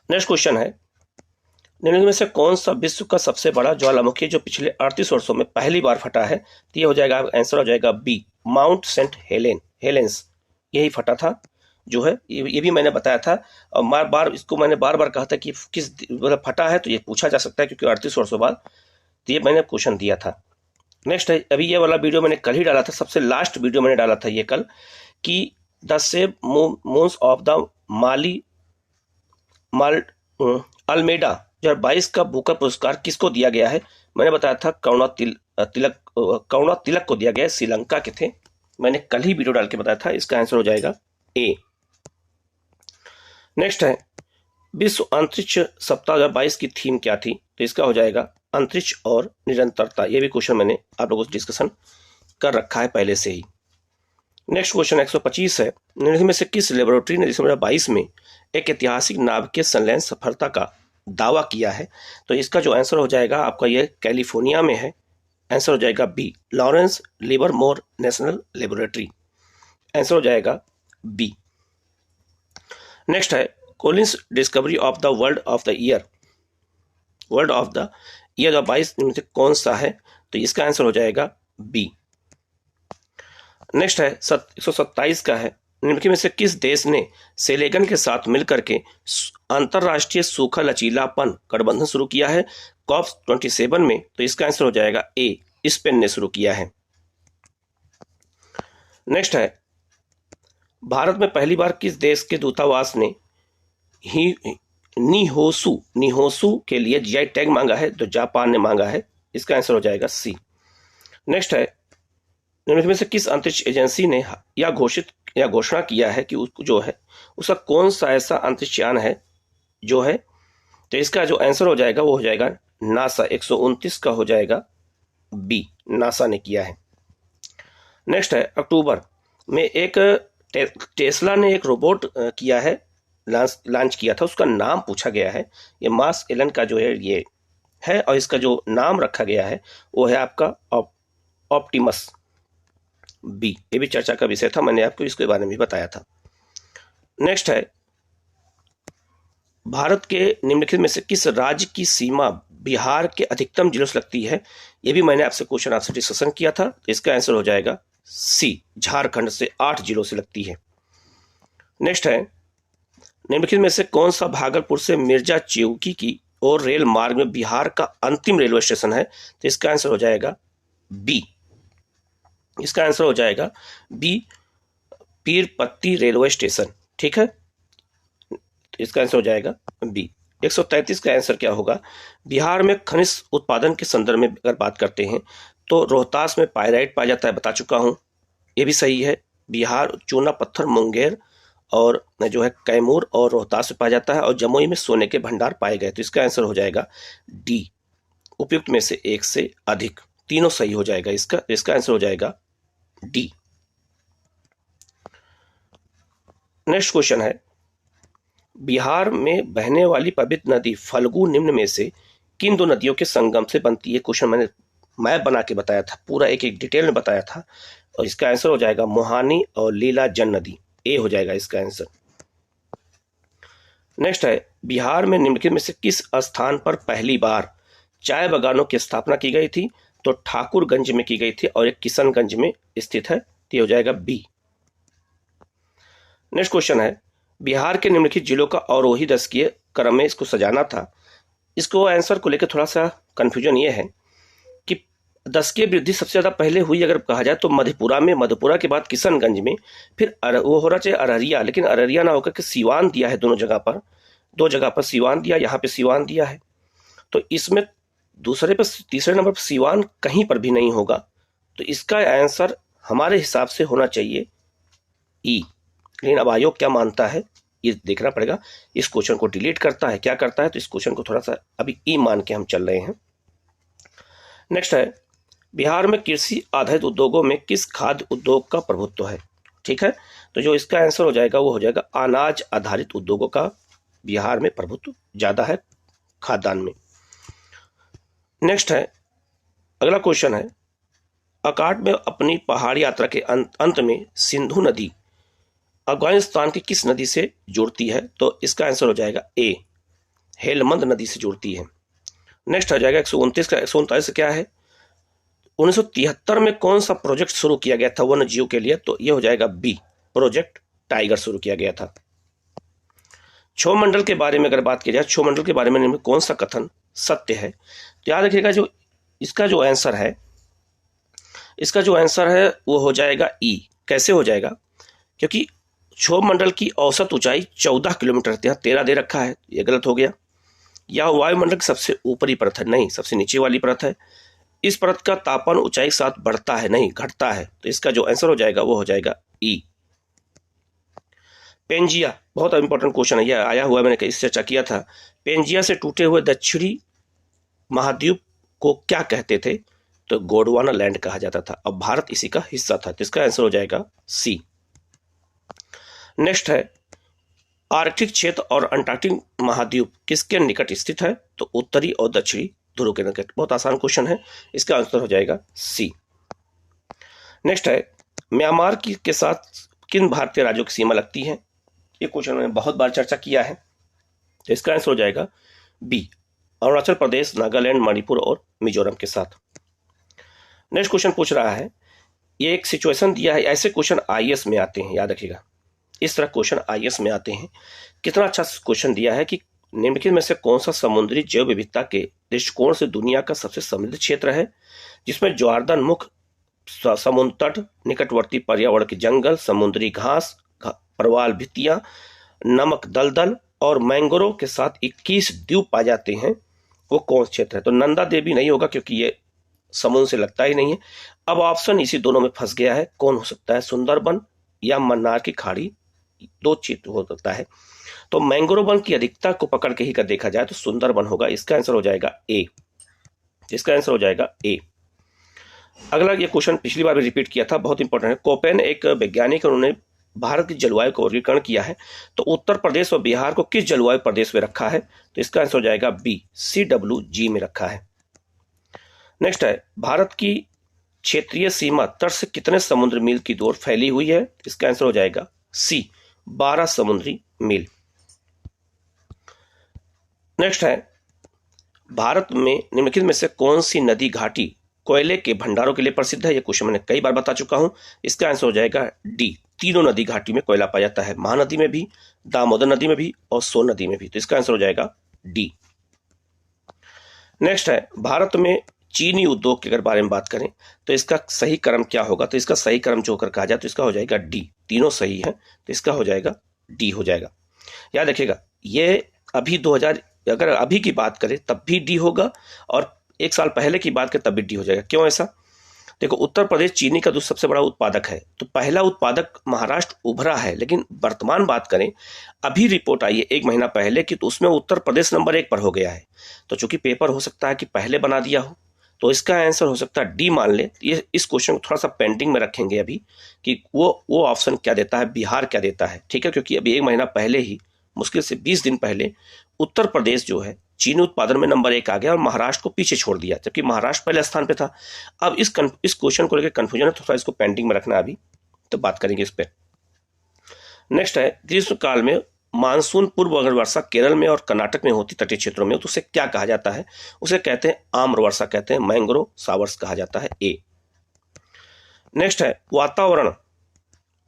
नेक्स्ट क्वेश्चन है निम्नलिखित में से कौन सा विश्व का सबसे बड़ा ज्वालामुखी जो पिछले 38 वर्षों में पहली बार फटा है? तो ये हो जाएगा आंसर हो जाएगा बी, माउंट सेंट हेलेंस। यही फटा था जो है, ये भी मैंने बताया था और मैंने बार बार कहा था कि किस मतलब फटा है, तो ये पूछा जा सकता है क्योंकि 38 वर्षों बाद। तो ये मैंने क्वेश्चन दिया था। नेक्स्ट है अभी ये वाला वीडियो मैंने कल ही डाला था, सबसे लास्ट वीडियो मैंने डाला था ये कल, कि the seven moons of the Almeida 2022 का बुकर पुरस्कार किसको दिया गया है? मैंने बताया था तिलक, करुणा तिलक को दिया गया है, श्रीलंका के थे। मैंने कल ही वीडियो डाल के बताया था। इसका आंसर हो जाएगा ए। नेक्स्ट है विश्व अंतरिक्ष सप्ताह 2022 की थीम क्या थी? तो इसका हो जाएगा अंतरिक्ष और निरंतरता। ये भी क्वेश्चन मैंने आप लोगों से डिस्कशन कर रखा है पहले से ही। नेक्स्ट क्वेश्चन 125 है, निम्नलिखित में से किस लेबोरेटरी ने दिसंबर 22 में एक ऐतिहासिक नाभिकीय संलयन सफलता का दावा किया है? तो इसका जो आंसर हो जाएगा आपका ये कैलिफोर्निया में है। आंसर हो जाएगा B, Lawrence Livermore National Laboratory. Answer हो जाएगा बी। नेक्स्ट है Collins discovery of the world of the year 22 में से कौन सा है? तो इसका आंसर हो जाएगा बी। नेक्स्ट है 127 का है, निम्नलिखित में से किस देश ने सेलेगन के साथ मिलकर के अंतरराष्ट्रीय सूखा लचीलापन गठबंधन शुरू किया है COP27 में? तो इसका आंसर हो जाएगा ए, स्पेन ने शुरू किया है। नेक्स्ट है भारत में पहली बार किस देश के दूतावास ने निहोसू के लिए जीआई टैग मांगा है? तो जापान ने मांगा है। इसका आंसर हो जाएगा सी। नेक्स्ट है निम्नलिखित में से किस अंतरिक्ष एजेंसी ने यह घोषणा किया है कि जो है उसका कौन सा ऐसा अंतरिक्ष यान है जो है? तो इसका जो आंसर हो जाएगा वो हो जाएगा नासा। 129 का हो जाएगा बी, नासा ने किया है। नेक्स्ट है अक्टूबर में एक टेस्ला ने एक रोबोट किया है, लॉन्च किया था, उसका नाम पूछा गया है। ये मार्स एलन का जो है ये है और इसका जो नाम रखा गया है वो है आपका ऑप्टिमस बी। ये भी चर्चा का विषय था, मैंने आपको इसके बारे में भी बताया था। नेक्स्ट है भारत के निम्नलिखित में से किस राज्य की सीमा बिहार के अधिकतम जिलों से लगती है? ये भी मैंने आपसे क्वेश्चन आपसे डिस्कशन किया था। इसका आंसर हो जाएगा सी, झारखंड से 8 जिलों से लगती है। नेक्स्ट है निम्नलिखित में से कौन सा भागलपुर से मिर्जा चिउकी की और रेल मार्ग में बिहार का अंतिम रेलवे स्टेशन है? तो इसका आंसर हो जाएगा बी। इसका आंसर हो जाएगा बी, पीरपत्ती रेलवे स्टेशन। ठीक है, तो इसका आंसर हो जाएगा बी। 133 का आंसर क्या होगा? बिहार में खनिज उत्पादन के संदर्भ में अगर बात करते हैं तो रोहतास में पायराइट पाया जाता है, बता चुका हूं, ये भी सही है। बिहार चूना पत्थर मुंगेर और जो है कैमूर और रोहतास में पाया जाता है और जमुई में सोने के भंडार पाए गए। तो इसका आंसर हो जाएगा डी, उपयुक्त में से एक से अधिक। तीनों सही हो जाएगा। इसका आंसर हो जाएगा डी। नेक्स्ट क्वेश्चन है बिहार में बहने वाली पवित्र नदी फल्गु निम्न में से किन दो नदियों के संगम से बनती है? क्वेश्चन मैंने मैप बना के बताया था, पूरा एक एक डिटेल में बताया था और इसका आंसर हो जाएगा मोहानी और लीलाजन नदी। ए हो जाएगा इसका आंसर। नेक्स्ट है बिहार में निम्नलिखित में से किस स्थान पर पहली बार चाय बागानों की स्थापना की गई थी? तो ठाकुरगंज में की गई थी और एक किशनगंज में स्थित है। तो हो जाएगा बी। नेक्स्ट क्वेश्चन है बिहार के निम्नलिखित जिलों का अवरोही दशकीय क्रम में इसको सजाना था। इसको आंसर को लेकर थोड़ा सा कंफ्यूजन ये है कि दशकीय वृद्धि सबसे ज्यादा पहले हुई अगर कहा जाए तो मधेपुरा में, मधेपुरा के बाद किशनगंज में, फिर वो होना चाहिए अररिया, लेकिन अररिया ना होकर के सीवान दिया है। दो जगह पर सीवान दिया, यहाँ पे सीवान दिया है। तो इसमें दूसरे पर तीसरे नंबर पर सीवान कहीं पर भी नहीं होगा। तो इसका आंसर हमारे हिसाब से होना चाहिए ई। लेकिन अब आयोग क्या मानता है ये देखना पड़ेगा। इस क्वेश्चन को डिलीट करता है, क्या करता है, तो इस क्वेश्चन को थोड़ा सा अभी ई मान के हम चल रहे हैं। नेक्स्ट है बिहार में कृषि आधारित उद्योगों में किस खाद्य उद्योग का प्रभुत्व है? ठीक है, तो जो इसका आंसर हो जाएगा वो हो जाएगा अनाज आधारित उद्योगों का बिहार में प्रभुत्व ज्यादा है खाद्यान्न में। नेक्स्ट है अगला क्वेश्चन है अकाट में अपनी पहाड़ी यात्रा के अंत में सिंधु नदी अफगानिस्तान की किस नदी से जुड़ती है? तो इसका आंसर हो जाएगा ए, हेलमंद नदी से जुड़ती है। नेक्स्ट आ जाएगा 129 का। 139 क्या है? 1973 में कौन सा प्रोजेक्ट शुरू किया गया था वन्य जीव के लिए? तो ये हो जाएगा बी, प्रोजेक्ट टाइगर शुरू किया गया था। क्षोभ मंडल के बारे में अगर बात की जाए, क्षोभ मंडल के बारे में कौन सा कथन सत्य है? तो याद रखिएगा जो इसका जो आंसर है वो हो जाएगा ई। कैसे हो जाएगा? क्योंकि क्षोभ मंडल की औसत ऊंचाई 14 किलोमीटर, यहाँ 13 दे रखा है, ये गलत हो गया। या वायुमंडल की सबसे ऊपरी परत है? नहीं, सबसे नीचे वाली परत है। इस परत का तापमान ऊंचाई के साथ बढ़ता है, नहीं घटता है। तो इसका जो आंसर हो जाएगा वो हो जाएगा ई। पेंजिया, बहुत इंपॉर्टेंट क्वेश्चन है, यह आया हुआ है, मैंने इससे चर्चा किया था। पेंजिया से टूटे हुए दक्षिणी महाद्वीप को क्या कहते थे? तो गोंडवाना लैंड कहा जाता था। अब भारत इसी का हिस्सा था, तो इसका आंसर हो जाएगा सी। नेक्स्ट है, आर्कटिक क्षेत्र और अंटार्कटिक महाद्वीप किसके निकट स्थित है? तो उत्तरी और दक्षिणी ध्रुव के निकट। बहुत आसान क्वेश्चन है, इसका आंसर हो जाएगा सी। नेक्स्ट है, म्यांमार के साथ किन भारतीय राज्यों की सीमा लगती है? ये क्वेश्चन मैंने बहुत बार चर्चा किया है, तो इसका आंसर हो जाएगा बी, अरुणाचल प्रदेश, नागालैंड, मणिपुर और मिजोरम के साथ। नेक्स्ट क्वेश्चन पूछ रहा है, ये एक सिचुएशन दिया है, ऐसे क्वेश्चन आईएएस में आते हैं, याद रखिएगा, इस तरह क्वेश्चन आईएएस में आते हैं। कितना अच्छा क्वेश्चन दिया है कि निम्नलिखित में से कौन सा समुद्री जैव विविधता के दृष्टिकोण से दुनिया का सबसे समृद्ध क्षेत्र है, जिसमें ज्वारदान मुख, समुद्र तट, निकटवर्ती पर्यावरण के जंगल, समुद्री घास, प्रवाल भित्तियां, नमक दलदल और मैंग्रोव के साथ 21 द्वीप पाए जाते हैं, वो कौन क्षेत्र है? तो नंदा देवी नहीं होगा, क्योंकि ये समुद्र से लगता ही नहीं है। अब ऑप्शन इसी दोनों में फंस गया है, कौन हो सकता है? सुंदरबन या मन्नार की खाड़ी, दो क्षेत्र हो सकता है। तो मैंग्रोव वन की अधिकता को पकड़ के ही कर देखा जाए तो सुंदरबन होगा, इसका आंसर हो जाएगा ए। इसका आंसर हो जाएगा ए। अगला ये क्वेश्चन पिछली बार भी रिपीट किया था, बहुत इंपॉर्टेंट है। कोपेन एक वैज्ञानिक, उन्होंने भारत की जलवायु का वर्गीकरण किया है, तो उत्तर प्रदेश और बिहार को किस जलवायु प्रदेश में रखा है? तो इसका आंसर हो जाएगा बी, CWG में रखा है। नेक्स्ट है, भारत की क्षेत्रीय सीमा तट से कितने समुद्र मील की दूर फैली हुई है? इसका आंसर हो जाएगा सी, 12 समुद्री मील। नेक्स्ट है, भारत में निम्नलिखित में से कौन सी नदी घाटी कोयले के भंडारों के लिए प्रसिद्ध है? यह क्वेश्चन मैंने कई बार बता चुका हूं, इसका आंसर हो जाएगा डी, तीनों नदी घाटी में कोयला पाया जाता है, महानदी में भी, दामोदर नदी में भी और सोन नदी में भी। तो इसका आंसर हो जाएगा डी। नेक्स्ट है, भारत में चीनी उद्योग के अगर बारे में बात करें तो इसका सही क्रम क्या होगा? तो इसका सही क्रम जो अगर कहा जाए तो इसका हो जाएगा डी, तीनों सही है, तो इसका हो जाएगा डी हो जाएगा। याद रखिएगा, ये अभी 2000, अगर अभी की बात करें तब भी डी होगा, और एक साल पहले की बात करें तब भी डी हो जाएगा। क्यों ऐसा? देखो, उत्तर प्रदेश चीनी का दूसरा सबसे बड़ा उत्पादक है, तो पहला उत्पादक महाराष्ट्र उभरा है, लेकिन वर्तमान बात करें, अभी रिपोर्ट आई है 1 महीना पहले की, तो उसमें उत्तर प्रदेश नंबर 1 पर हो गया है। तो चूंकि पेपर हो सकता है कि पहले बना दिया हो, तो इसका आंसर हो सकता है डी मान ले। ये इस क्वेश्चन को थोड़ा सा पेंडिंग में रखेंगे अभी, कि वो ऑप्शन क्या देता है, बिहार क्या देता है, ठीक है, क्योंकि अभी 1 महीना पहले ही, मुश्किल से 20 दिन पहले, उत्तर प्रदेश जो है चीनी उत्पादन में नंबर 1 आ गया और महाराष्ट्र को पीछे छोड़ दिया, जबकि महाराष्ट्र पहले स्थान पे था। अब इस क्वेश्चन को लेकर कंफ्यूजन है, थोड़ा इसको पेंडिंग में रखना अभी, तो बात करेंगे इस पे। नेक्स्ट है, ग्रीष्म काल में मानसून पूर्व अगर वर्षा केरल में और कर्नाटक में होती तटीय क्षेत्रों में, तो उसे क्या कहा जाता है? उसे कहते हैं आम्र वर्षा, कहते हैं मैंग्रोव शावर्स कहा जाता है, ए। नेक्स्ट है, वातावरण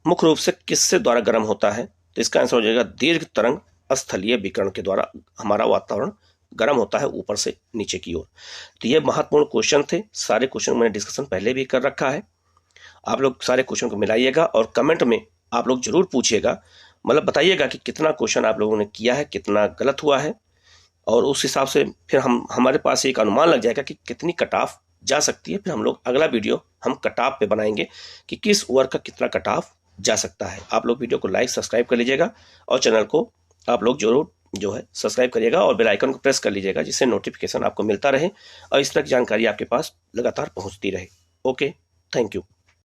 मुख्य रूप से किससे द्वारा गर्म होता है? तो इसका आंसर हो जाएगा दीर्घ तरंग स्थलीय विकिरण के द्वारा हमारा वातावरण गर्म होता है, ऊपर से नीचे की ओर। तो ये महत्वपूर्ण क्वेश्चन थे, सारे क्वेश्चन मैंने डिस्कशन पहले भी कर रखा है। आप लोग सारे क्वेश्चन को मिलाइएगा और कमेंट में आप लोग जरूर पूछिएगा, मतलब बताइएगा कि कितना क्वेश्चन आप लोगों ने किया है, कितना गलत हुआ है, और उस हिसाब से फिर हमारे पास एक अनुमान लग जाएगा कि कितनी कट ऑफ जा सकती है। फिर हम लोग अगला वीडियो हम कट ऑफ पे बनाएंगे कि किस वर्ग का कितना कट ऑफ जा सकता है। आप लोग वीडियो को लाइक सब्सक्राइब कर लीजिएगा और चैनल को आप लोग जरूर जो है सब्सक्राइब करिएगा और बेल आइकन को प्रेस कर लीजिएगा, जिससे नोटिफिकेशन आपको मिलता रहे और इस तरह की जानकारी आपके पास लगातार पहुंचती रहे। Okay, thank you.